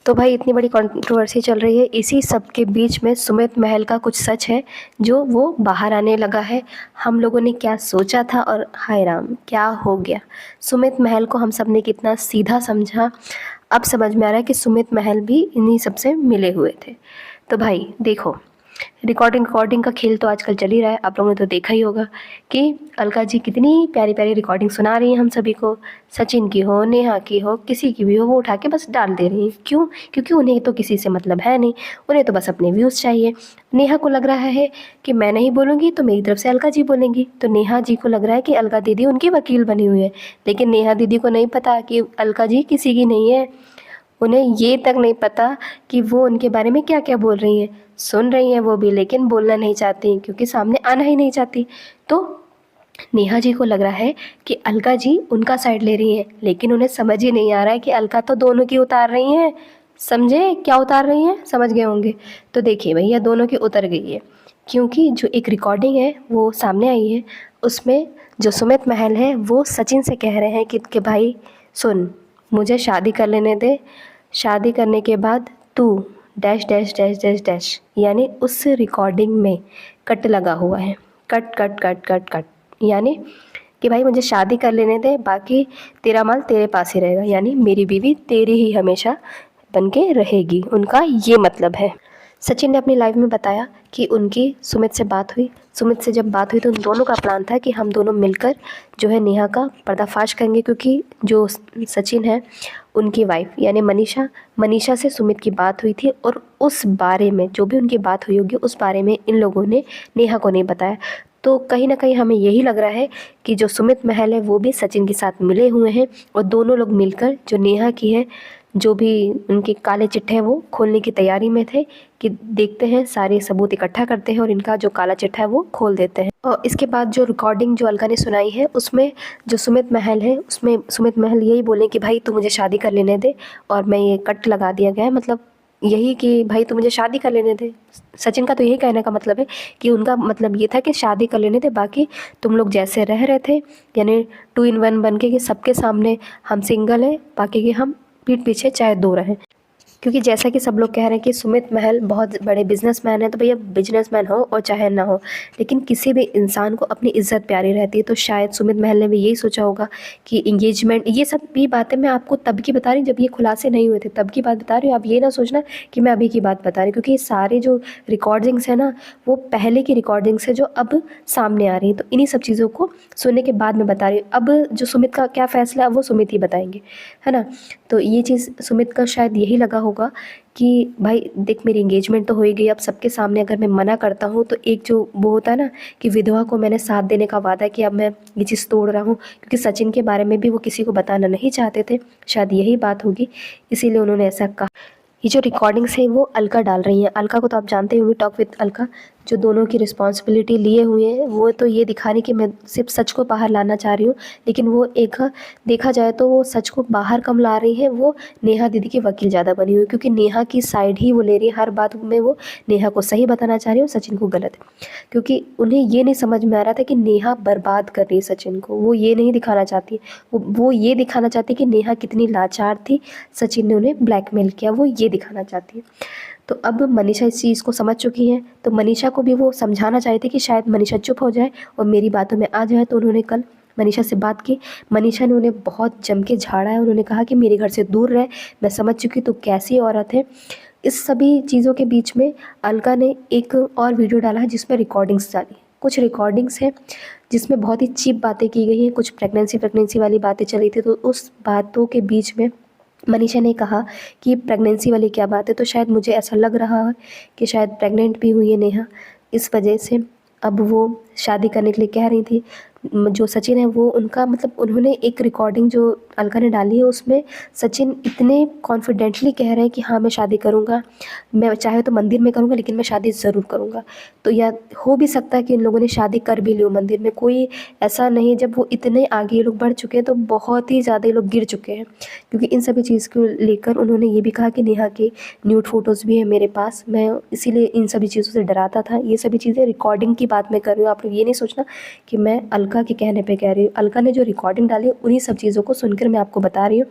तो भाई इतनी बड़ी कंट्रोवर्सी चल रही है, इसी सब के बीच में सुमित महल का कुछ सच है जो वो बाहर आने लगा है। हम लोगों ने क्या सोचा था और हाय राम क्या हो गया। सुमित महल को हम सब ने कितना सीधा समझा, अब समझ में आ रहा है कि सुमित महल भी इन्हीं सब से मिले हुए थे। तो भाई देखो, रिकॉर्डिंग का खेल तो आजकल चल ही रहा है। आप लोगों ने तो देखा ही होगा कि अलका जी कितनी प्यारी प्यारी रिकॉर्डिंग सुना रही हैं हम सभी को। सचिन की हो, नेहा की हो, किसी की भी हो, वो उठा के बस डाल दे रही हैं। क्यों? क्योंकि उन्हें तो किसी से मतलब है नहीं, उन्हें तो बस अपने व्यूज़ चाहिए। नेहा को लग रहा है कि मैं नहीं बोलूँगी तो मेरी तरफ से अलका जी बोलेंगी, तो नेहा जी को लग रहा है कि अलका दीदी उनकी वकील बनी हुई है। लेकिन नेहा दीदी को नहीं पता कि अलका जी किसी की नहीं है। उन्हें ये तक नहीं पता कि वो उनके बारे में क्या क्या बोल रही हैं। सुन रही हैं वो भी, लेकिन बोलना नहीं चाहती क्योंकि सामने आना ही नहीं चाहती। तो नेहा जी को लग रहा है कि अलका जी उनका साइड ले रही हैं, लेकिन उन्हें समझ ही नहीं आ रहा है कि अलका तो दोनों की उतार रही हैं। समझे क्या उतार रही हैं? समझ गए होंगे। तो देखिए भैया, दोनों की उतर गई है, क्योंकि जो एक रिकॉर्डिंग है वो सामने आई है। उसमें जो सुमित महल है वो सचिन से कह रहे हैं कि भाई सुन, मुझे शादी कर लेने दे, शादी करने के बाद तू dash dash dash dash dash, यानी उस रिकॉर्डिंग में कट लगा हुआ है। Cut cut cut cut cut, यानी कि भाई मुझे शादी कर लेने दे, बाकी तेरा माल तेरे पास ही रहेगा, यानी मेरी बीवी तेरी ही हमेशा बन के रहेगी। उनका ये मतलब है। सचिन ने अपनी लाइफ में बताया कि उनकी सुमित से बात हुई। सुमित से जब बात हुई तो उन दोनों का प्लान था कि हम दोनों मिलकर जो है नेहा का पर्दाफाश करेंगे, क्योंकि जो सचिन है उनकी वाइफ यानी मनीषा से सुमित की बात हुई थी, और उस बारे में जो भी उनकी बात हुई होगी उस बारे में इन लोगों ने नेहा को नहीं बताया। तो कहीं ना कहीं हमें यही लग रहा है कि जो सुमित महल है वो भी सचिन के साथ मिले हुए हैं, और दोनों लोग मिलकर जो नेहा की है जो भी उनके काले चिट्ठे हैं वो खोलने की तैयारी में थे कि देखते हैं, सारे सबूत इकट्ठा करते हैं और इनका जो काला चिट्ठा है वो खोल देते हैं। और इसके बाद जो रिकॉर्डिंग जो अलका ने सुनाई है उसमें जो सुमित महल है उसमें सुमित महल यही बोले कि भाई तू मुझे शादी कर लेने दे, और मैं ये कट लगा दिया गया है, मतलब यही कि भाई तू मुझे शादी कर लेने दे। सचिन का तो यही कहने का मतलब है कि उनका मतलब ये था कि शादी कर लेने दे, बाकी तुम लोग जैसे रह रहे थे यानी 2 in 1 बन के कि सबके सामने हम सिंगल हैं, बाकी कि हम पीठ पीछे चाहे दो रहें। क्योंकि जैसा कि सब लोग कह रहे हैं कि सुमित महल बहुत बड़े बिजनेसमैन है, तो भैया बिजनेसमैन हो और चाहे ना हो, लेकिन किसी भी इंसान को अपनी इज्जत प्यारी रहती है। तो शायद सुमित महल ने भी यही सोचा होगा कि इंगेजमेंट, ये सब भी बातें मैं आपको तब की बता रही हूँ जब ये खुलासे नहीं हुए थे, तब की बात बता रही हूँ। आप ये ना सोचना कि मैं अभी की बात बता रही हूँ, क्योंकि ये सारे जो रिकॉर्डिंग्स है ना वो पहले की रिकॉर्डिंग्स है जो अब सामने आ रही हैं। तो इन्हीं सब चीज़ों को सुनने के बाद मैं बता रही हूँ। अब जो सुमित का क्या फ़ैसला है वो सुमित ही बताएंगे, है ना। तो ये चीज़ सुमित का शायद यही लगा होगा कि भाई देख, मेरी एंगेजमेंट तो हो ही गई, अब सबके सामने अगर मैं मना करता हूँ तो एक जो वो होता है ना कि विधवा को मैंने साथ देने का वादा किया, अब मैं ये चीज़ तोड़ रहा हूँ। क्योंकि सचिन के बारे में भी वो किसी को बताना नहीं चाहते थे, शायद यही बात होगी, इसीलिए उन्होंने ऐसा कहा। ये जो रिकॉर्डिंग्स है वो अलका डाल रही हैं। अलका को तो आप जानते होंगे, टॉक विद अलका, जो दोनों की रिस्पॉन्सिबिलिटी लिए हुए हैं। वो तो ये दिखा रही कि मैं सिर्फ सच को बाहर लाना चाह रही हूँ, लेकिन वो एक देखा जाए तो वो सच को बाहर कम ला रही है। वो नेहा दीदी की वकील ज़्यादा बनी हुई है, क्योंकि नेहा की साइड ही वो ले रही है हर बात में। वो नेहा को सही बताना चाह रही है और सचिन को गलत, क्योंकि उन्हें ये नहीं समझ में आ रहा था कि नेहा बर्बाद कर रही है सचिन को। वो ये नहीं दिखाना चाहती, वो ये दिखाना चाहती कि नेहा कितनी लाचार थी, सचिन ने उन्हें ब्लैकमेल किया, वो ये दिखाना चाहती है। तो अब मनीषा इस चीज़ को समझ चुकी हैं, तो मनीषा को भी वो समझाना चाहते थे कि शायद मनीषा चुप हो जाए और मेरी बातों में आ जाए। तो उन्होंने कल मनीषा से बात की। मनीषा ने उन्हें बहुत जम के झाड़ा है। उन्होंने कहा कि मेरे घर से दूर रहे, मैं समझ चुकी तो कैसी औरत है। इस सभी चीज़ों के बीच में अलका ने एक और वीडियो डाला है जिसमें रिकॉर्डिंग्स डाली। कुछ रिकॉर्डिंग्स हैं जिसमें बहुत ही चीप बातें की गई हैं, कुछ प्रेगनेंसी वाली बातें चली थी। तो उस बातों के बीच में मनीषा ने कहा कि प्रेगनेंसी वाली क्या बात है। तो शायद मुझे ऐसा लग रहा है कि शायद प्रेग्नेंट भी हुई है नेहा, इस वजह से अब वो शादी करने के लिए कह रही थी। जो सचिन है वो उनका मतलब, उन्होंने एक रिकॉर्डिंग जो अलका ने डाली है उसमें सचिन इतने कॉन्फिडेंटली कह रहे हैं कि हाँ मैं शादी करूँगा, मैं चाहे तो मंदिर में करूँगा लेकिन मैं शादी ज़रूर करूँगा। तो या हो भी सकता है कि इन लोगों ने शादी कर भी ली हो मंदिर में, कोई ऐसा नहीं। जब वो इतने आगे ये लोग बढ़ चुके हैं तो बहुत ही ज़्यादा ये लोग गिर चुके हैं, क्योंकि इन सभी चीज़ को लेकर उन्होंने ये भी कहा कि नेहा के न्यूड फ़ोटोज़ भी हैं मेरे पास, मैं इसीलिए इन सभी चीज़ों से डराता था। ये सभी चीज़ें रिकॉर्डिंग की बात मैं कर रही हूँ, आप लोग ये नहीं सोचना कि मैं अलका के कहने पे कह रही हूँ। अलका ने जो रिकॉर्डिंग डाली है उन्हीं सब चीज़ों को सुनकर मैं आपको बता रही हूँ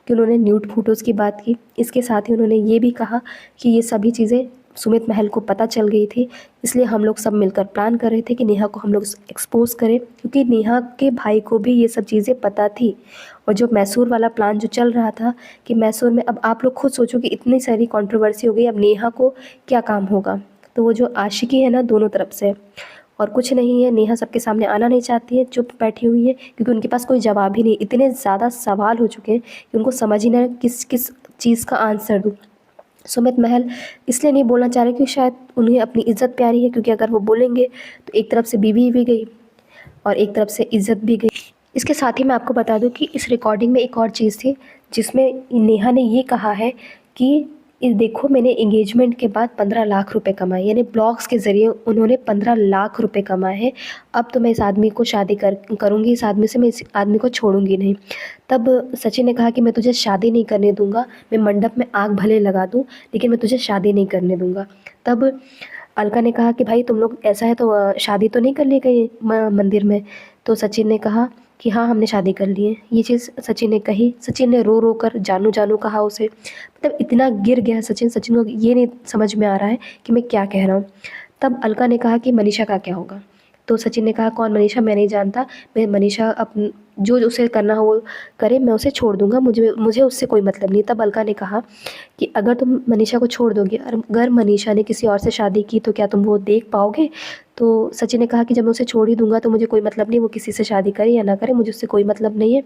कि उन्होंने न्यूड फ़ोटोज़ की बात की। इसके साथ ही उन्होंने ये भी कहा कि ये सभी चीज़ें सुमित महल को पता चल गई थी, इसलिए हम लोग सब मिलकर प्लान कर रहे थे कि नेहा को हम लोग एक्सपोज़ करें, क्योंकि नेहा के भाई को भी ये सब चीज़ें पता थी। और जो मैसूर वाला प्लान जो चल रहा था कि मैसूर में, अब आप लोग खुद सोचो कि इतनी सारी कंट्रोवर्सी हो गई, अब नेहा को क्या काम होगा। तो वो जो आशिकी है ना, दोनों तरफ से, और कुछ नहीं है। नेहा सबके सामने आना नहीं चाहती है, चुप बैठी हुई है, क्योंकि उनके पास कोई जवाब ही नहीं। इतने ज़्यादा सवाल हो चुके हैं कि उनको समझ ही ना किस किस चीज़ का आंसर दूँ। सुमित महल इसलिए नहीं बोलना चाह रहे क्योंकि शायद उन्हें अपनी इज़्ज़त प्यारी है, क्योंकि अगर वो बोलेंगे तो एक तरफ से बीवी भी गई और एक तरफ से इज़्ज़त भी गई। इसके साथ ही मैं आपको बता दूं कि इस रिकॉर्डिंग में एक और चीज़ थी, जिसमें नेहा ने ये कहा है कि ये देखो, मैंने एंगेजमेंट के बाद 15 लाख रुपए कमाए, यानी ब्लॉग्स के ज़रिए उन्होंने 15 लाख रुपए कमाए हैं। अब तो मैं इस आदमी को शादी करूँगी, इस आदमी से मैं इस आदमी को छोड़ूंगी नहीं। तब सचिन ने कहा कि मैं तुझे शादी नहीं करने दूंगा, मैं मंडप में आग भले लगा दूं, लेकिन मैं तुझे शादी नहीं करने दूंगा। तब अलका ने कहा कि भाई तुम लोग ऐसा है तो शादी तो नहीं कर ली गई मंदिर में। तो सचिन ने कहा कि हाँ, हमने शादी कर ली है। ये चीज़ सचिन ने कही। सचिन ने रो रो कर जानू जानू कहा उसे, मतलब इतना गिर गया सचिन को ये नहीं समझ में आ रहा है कि मैं क्या कह रहा हूँ। तब अलका ने कहा कि मनीषा का क्या होगा। तो सचिन ने कहा कौन मनीषा, मैं नहीं जानता, मैं मनीषा जो उसे करना हो वो करे, मैं उसे छोड़ दूंगा, मुझे उससे कोई मतलब नहीं। तब अलका ने कहा कि अगर तुम मनीषा को छोड़ दोगे और अगर मनीषा ने किसी और से शादी की तो क्या तुम वो देख पाओगे। तो सचिन ने कहा कि जब मैं उसे छोड़ ही दूंगा तो मुझे कोई मतलब नहीं, वो किसी से शादी करे या ना करे, मुझे उससे कोई मतलब नहीं है।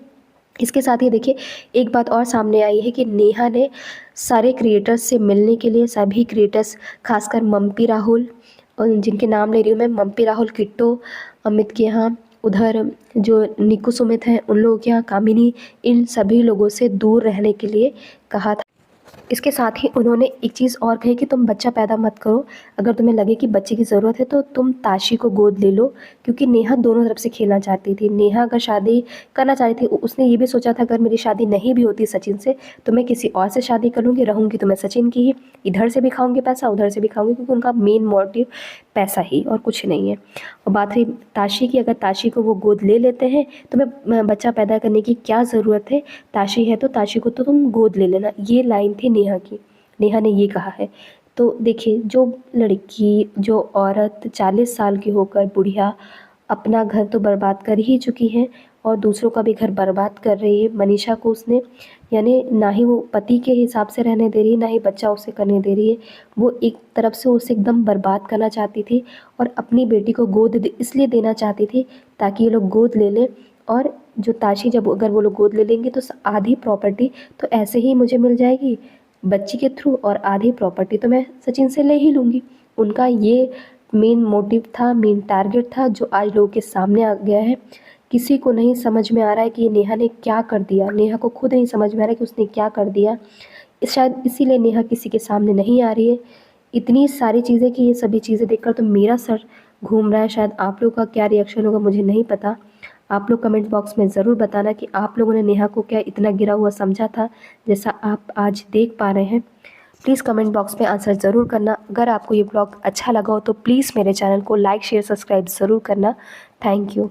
इसके साथ ही देखिए एक बात और सामने आई है कि नेहा ने सारे क्रिएटर्स से मिलने के लिए, सभी क्रिएटर्स खासकर मम्पी राहुल, और जिनके नाम ले रही हूँ मैं, मम्पी राहुल, किट्टो, अमित के यहाँ, उधर जो निक्कू सुमित हैं उन लोगों के यहाँ, कामिनी, इन सभी लोगों से दूर रहने के लिए कहा था। इसके साथ ही उन्होंने एक चीज़ और कही कि तुम बच्चा पैदा मत करो, अगर तुम्हें लगे कि बच्चे की ज़रूरत है तो तुम ताशी को गोद ले लो, क्योंकि नेहा दोनों तरफ से खेलना चाहती थी। नेहा अगर शादी करना चाहती थी, उसने ये भी सोचा था अगर मेरी शादी नहीं भी होती सचिन से तो मैं किसी और से शादी कर लूँगी, रहूँगी तो मैं सचिन की ही, इधर से भी खाऊँगी पैसा, उधर से भी खाऊँगी, क्योंकि उनका मेन मोटिव पैसा ही और कुछ नहीं है। और बात रही ताशी की, अगर ताशी को वो गोद ले लेते हैं तो मैं बच्चा पैदा करने की क्या ज़रूरत है, ताशी है तो ताशी को तो तुम गोद ले लेना। ये लाइन थी नेहा की, नेहा ने ये कहा है। तो देखिए, जो लड़की, जो औरत 40 साल की होकर बुढ़िया अपना घर तो बर्बाद कर ही चुकी है और दूसरों का भी घर बर्बाद कर रही है। मनीषा को उसने, यानी ना ही वो पति के हिसाब से रहने दे रही है, ना ही बच्चा उसे करने दे रही है। वो एक तरफ से उसे एकदम बर्बाद करना चाहती थी और अपनी बेटी को गोद इसलिए देना चाहती थी ताकि ये लोग गोद ले लें, और जो ताशी, जब अगर वो लोग गोद ले लेंगे तो आधी प्रॉपर्टी तो ऐसे ही मुझे मिल जाएगी बच्ची के थ्रू, और आधी प्रॉपर्टी तो मैं सचिन से ले ही लूँगी। उनका ये मेन मोटिव था, मेन टारगेट था, जो आज लोगों के सामने आ गया है। किसी को नहीं समझ में आ रहा है कि नेहा ने क्या कर दिया, नेहा को खुद नहीं समझ में आ रहा है कि उसने क्या कर दिया। शायद इसीलिए नेहा किसी के सामने नहीं आ रही है। इतनी सारी चीज़ें कि ये सभी चीज़ें देखकर तो मेरा सर घूम रहा है। शायद आप लोगों का क्या रिएक्शन होगा मुझे नहीं पता। आप लोग कमेंट बॉक्स में ज़रूर बताना कि आप लोगों ने नेहा को क्या इतना गिरा हुआ समझा था जैसा आप आज देख पा रहे हैं। प्लीज़ कमेंट बॉक्स में आंसर ज़रूर करना। अगर आपको ये ब्लॉग अच्छा लगा हो तो प्लीज़ मेरे चैनल को लाइक, शेयर, सब्सक्राइब ज़रूर करना। Thank you.